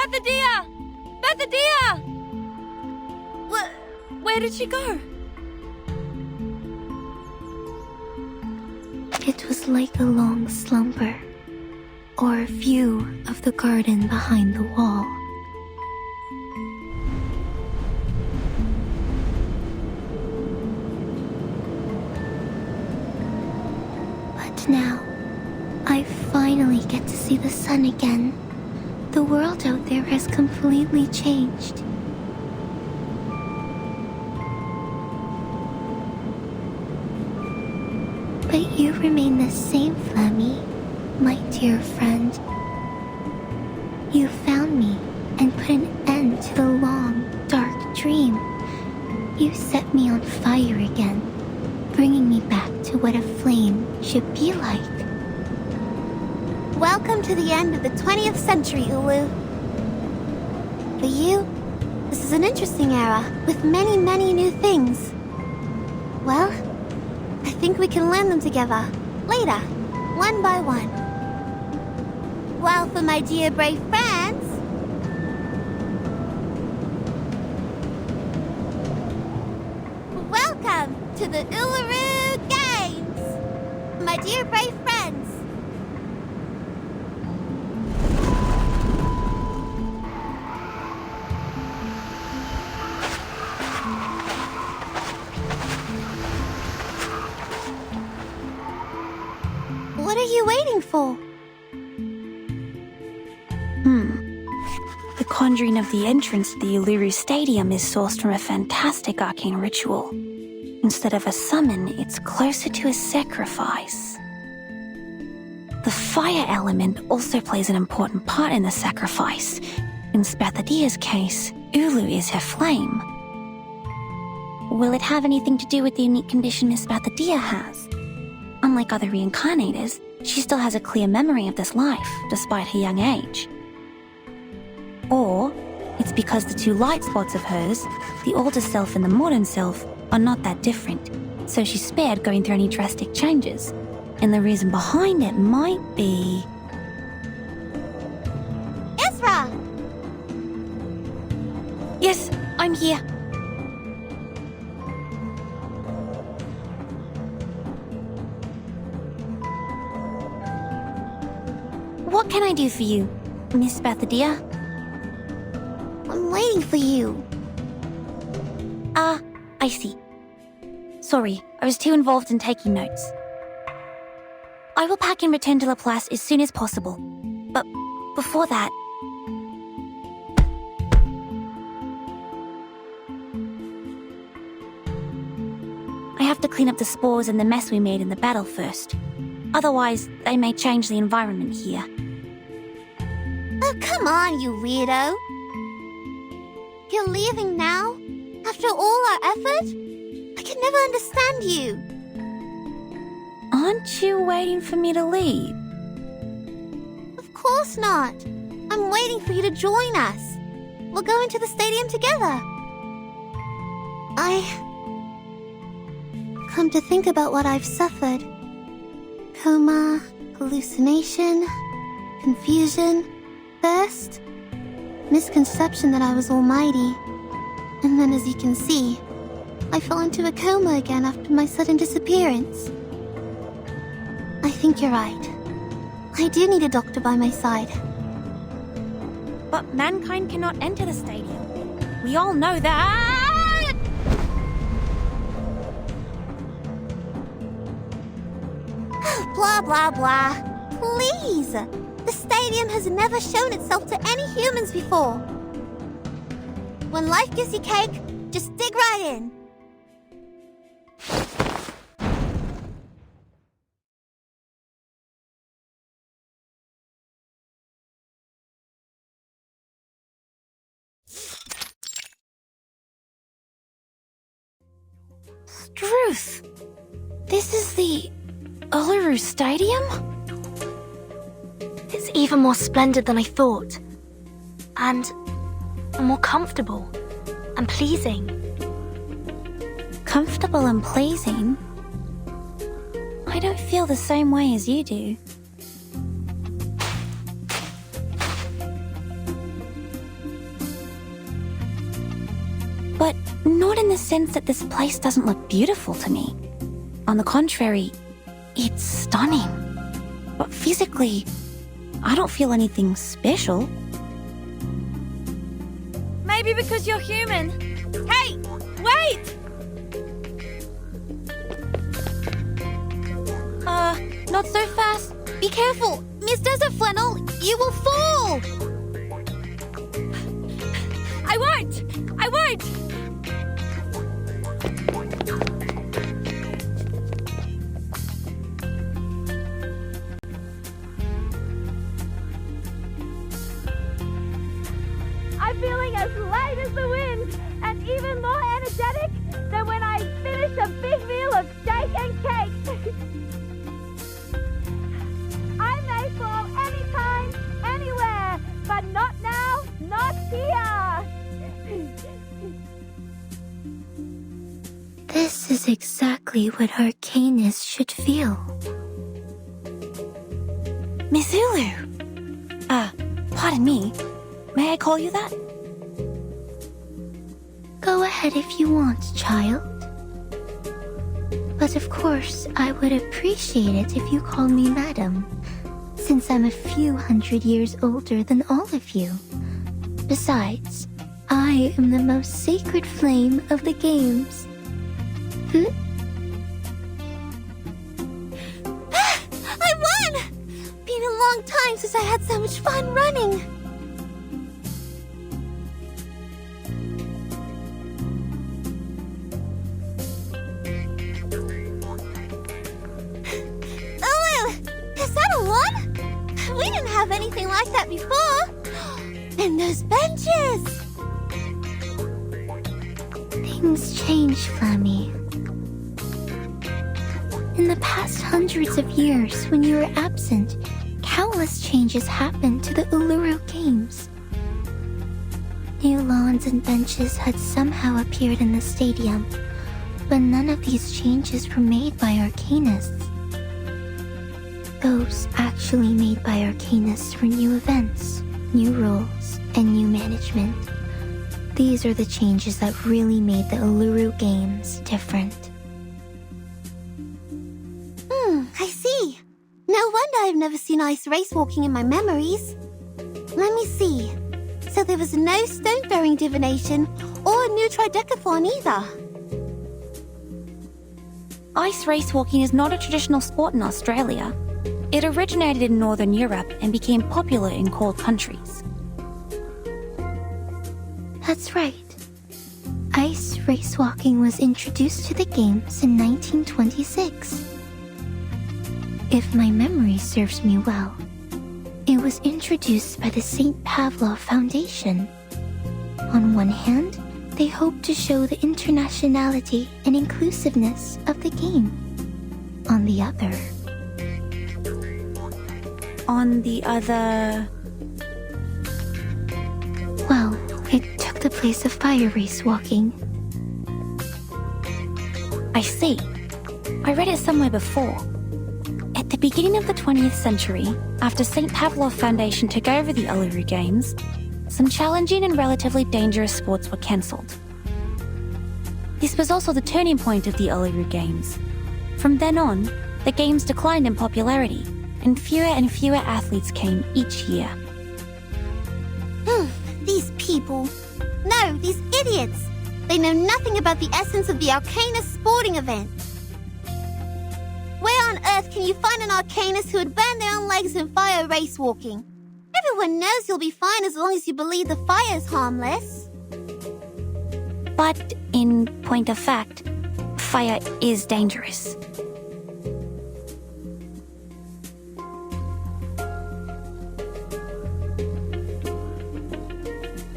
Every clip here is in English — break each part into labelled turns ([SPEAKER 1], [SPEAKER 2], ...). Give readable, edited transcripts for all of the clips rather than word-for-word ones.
[SPEAKER 1] Bethadia! Bethadia! Where did she go?
[SPEAKER 2] It was like a long slumber, or a view of the garden behind the wall. But now, I finally get to see the sun again. The world out there has completely changed. But you remain the same, Flemmy, my dear friend. You found me and put an end to the long, dark dream. You set me on fire again, bringing me back to what a flame should be like.
[SPEAKER 3] Welcome to the end of the 20th century, Ulu. For you, this is an interesting era with many, many new things. Well, I think we can learn them together, later, one by one. Well, for my dear brave friends, welcome to the Uluru Games! My dear brave friends, what are you waiting for?
[SPEAKER 4] The conjuring of the entrance to the Uluru Stadium is sourced from a fantastic arcane ritual. Instead of a summon, it's closer to a sacrifice. The fire element also plays an important part in the sacrifice. In Spathadia's case, Ulu is her flame. Will it have anything to do with the unique condition Miss Spathadia has? Unlike other reincarnators, she still has a clear memory of this life, despite her young age. Or it's because the two light spots of hers, the older self and the modern self, are not that different, so she's spared going through any drastic changes. And the reason behind it might be...
[SPEAKER 3] Ezra!
[SPEAKER 4] Yes, I'm here. What can I do for you, Miss Spathadia?
[SPEAKER 3] I'm waiting for you.
[SPEAKER 4] Ah, I see. Sorry, I was too involved in taking notes. I will pack and return to Laplace as soon as possible. But before that... I have to clean up the spores and the mess we made in the battle first. Otherwise, they may change the environment here.
[SPEAKER 3] Oh, come on, you weirdo. You're leaving now? After all our effort? I can never understand you.
[SPEAKER 4] Aren't you waiting for me to leave?
[SPEAKER 3] Of course not. I'm waiting for you to join us. We'll go into the stadium together. Come to think about what I've suffered. Coma, hallucination, confusion, thirst, misconception that I was almighty. And then, as you can see, I fell into a coma again after my sudden disappearance. I think you're right. I do need a doctor by my side.
[SPEAKER 4] But mankind cannot enter the stadium. We all know that!
[SPEAKER 3] Blah, blah, blah. Please! The stadium has never shown itself to any humans before. When life gives you cake, just dig right in.
[SPEAKER 4] Struth! This is the Uluru Stadium?
[SPEAKER 2] It's even more splendid than I thought. And more comfortable and pleasing.
[SPEAKER 4] Comfortable and pleasing? I don't feel the same way as you do. Not in the sense that this place doesn't look beautiful to me. On the contrary, it's stunning. But physically, I don't feel anything special.
[SPEAKER 1] Maybe because you're human. Hey, wait! Not so fast. Be careful. Miss Desert Flannel, you will fall! I won't! I won't! I'm feeling as light as the wind and even more energetic than when I finished a big meal of steak and cake. I may fall anytime, anywhere, but not now, not here.
[SPEAKER 2] This is exactly what Arcanus should feel.
[SPEAKER 4] Miss Ulu! Pardon me. May I call you that?
[SPEAKER 2] Go ahead if you want, child. But of course, I would appreciate it if you call me madam, since I'm a few hundred years older than all of you. Besides, I am the most sacred flame of the games.
[SPEAKER 3] I won! Been a long time since I had so much fun running. We didn't have anything like that before. And those benches!
[SPEAKER 2] Things change, Flammy. In the past hundreds of years, when you were absent, countless changes happened to the Uluru Games. New lawns and benches had somehow appeared in the stadium, but none of these changes were made by Arcanus. Those actually made by Arcanus were new events, new rules, and new management. These are the changes that really made the Uluru Games different.
[SPEAKER 3] I see. No wonder I've never seen ice race walking in my memories. Let me see. So there was no stone-throwing divination or a new tridecathon either.
[SPEAKER 4] Ice race walking is not a traditional sport in Australia. It originated in Northern Europe and became popular in cold countries.
[SPEAKER 2] That's right. Ice race walking was introduced to the games in 1926. If my memory serves me well, it was introduced by the St. Pavlov Foundation. On one hand, they hoped to show the internationality and inclusiveness of the game. On the other... Well, it took the place of fire race walking.
[SPEAKER 4] I see. I read it somewhere before. At the beginning of the 20th century, after St. Pavlov Foundation took over the Uluru Games, some challenging and relatively dangerous sports were cancelled. This was also the turning point of the Uluru Games. From then on, the games declined in popularity, and fewer athletes came each year.
[SPEAKER 3] These people. No, these idiots. They know nothing about the essence of the Arcanus sporting event. Where on earth can you find an Arcanus who would burn their own legs in fire race walking? Everyone knows you'll be fine as long as you believe the fire's harmless.
[SPEAKER 4] But, in point of fact, fire is dangerous.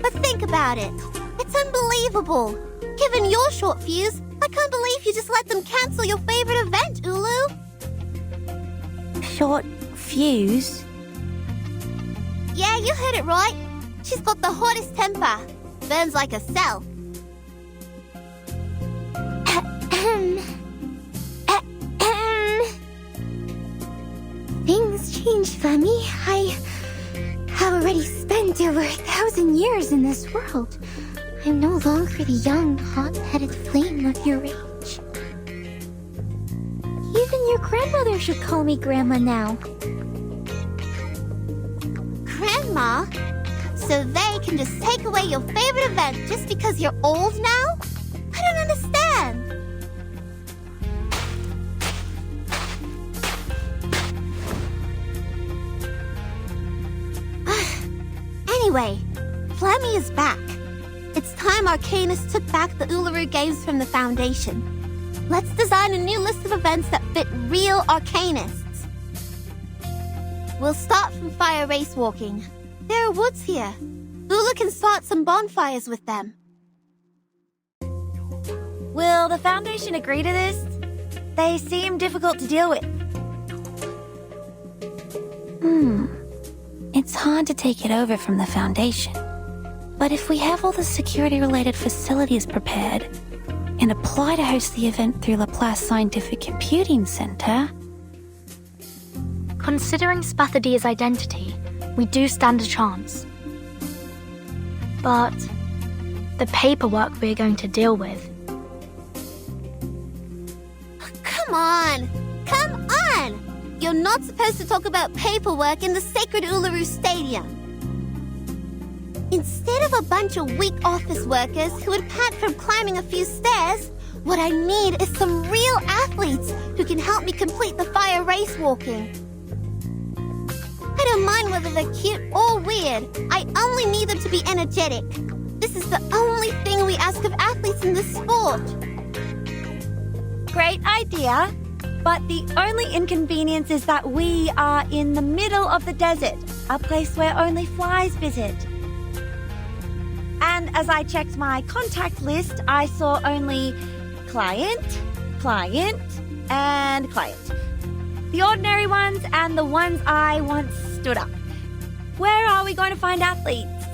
[SPEAKER 3] But think about it. It's unbelievable. Given your short fuse, I can't believe you just let them cancel your favorite event, Ulu.
[SPEAKER 4] Short fuse?
[SPEAKER 3] Yeah, you heard it right. She's got the hottest temper. Burns like a cell.
[SPEAKER 2] Things change, Femi. I have already spent over 1,000 years in this world. I'm no longer the young, hot-headed flame of your age. Even your grandmother should call me Grandma now.
[SPEAKER 3] Grandma? So they can just take away your favorite event just because you're old now? I don't understand. Anyway, Flammy is back. It's time Arcanus took back the Uluru Games from the Foundation. Let's design a new list of events that fit real Arcanists. We'll start from fire race walking. There are woods here. Ula can start some bonfires with them.
[SPEAKER 4] Will the Foundation agree to this? They seem difficult to deal with. It's hard to take it over from the Foundation. But if we have all the security-related facilities prepared and apply to host the event through Laplace Scientific Computing Center...
[SPEAKER 5] Considering Spathadia's identity, we do stand a chance. But the paperwork we're going to deal with...
[SPEAKER 3] Come on! Come on! You're not supposed to talk about paperwork in the sacred Uluru Stadium. Instead of a bunch of weak office workers who would pant from climbing a few stairs, what I need is some real athletes who can help me complete the fire race walking. I don't mind whether they're cute or weird. I only need them to be energetic. This is the only thing we ask of athletes in this sport.
[SPEAKER 4] Great idea, but the only inconvenience is that we are in the middle of the desert, a place where only flies visit. And as I checked my contact list, I saw only client, and client. The ordinary ones and the ones I once stood up. Where are we going to find athletes?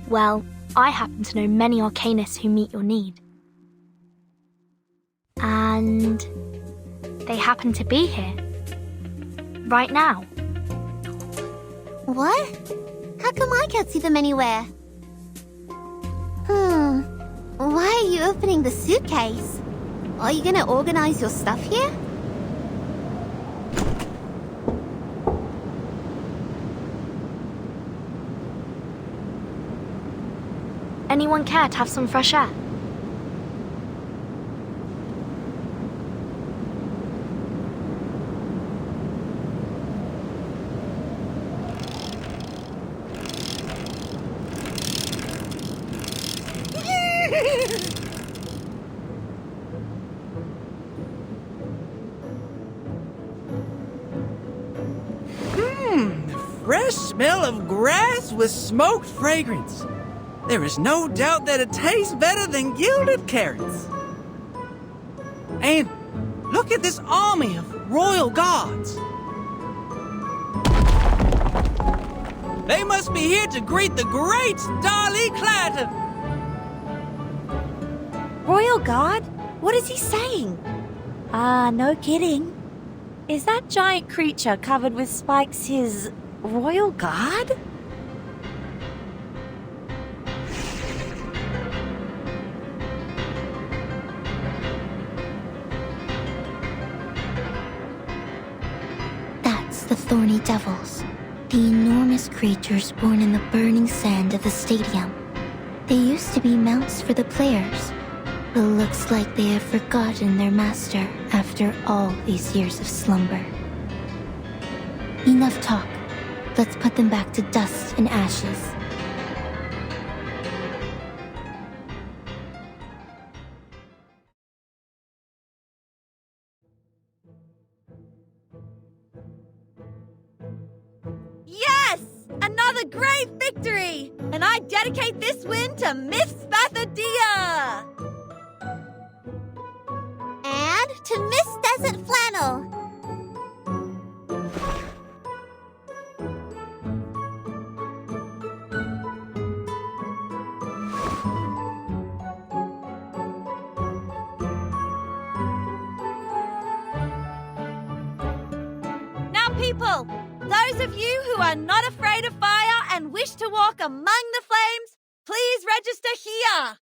[SPEAKER 5] Well, I happen to know many Arcanists who meet your need. And they happen to be here. Right now.
[SPEAKER 3] What? How come I can't see them anywhere? Why are you opening the suitcase? Are you gonna organize your stuff here?
[SPEAKER 5] Anyone care to have some fresh air?
[SPEAKER 6] The fresh smell of grass with smoked fragrance. There is no doubt that it tastes better than gilded carrots. And look at this army of royal guards. They must be here to greet the great Darley Clatton.
[SPEAKER 4] Royal Guard? What is he saying? No kidding. Is that giant creature covered with spikes his Royal Guard?
[SPEAKER 2] That's the Thorny Devils, the enormous creatures born in the burning sand of the stadium. They used to be mounts for the players, but looks like they have forgotten their master after all these years of slumber. Enough talk. Let's put them back to dust and ashes.
[SPEAKER 4] Yes! Another great victory! And I dedicate this win to Miss Spathadia!
[SPEAKER 3] And to Miss Desert Flannel.
[SPEAKER 4] Now, people, those of you who are not afraid of fire and wish to walk among the flames,
[SPEAKER 7] Please register here.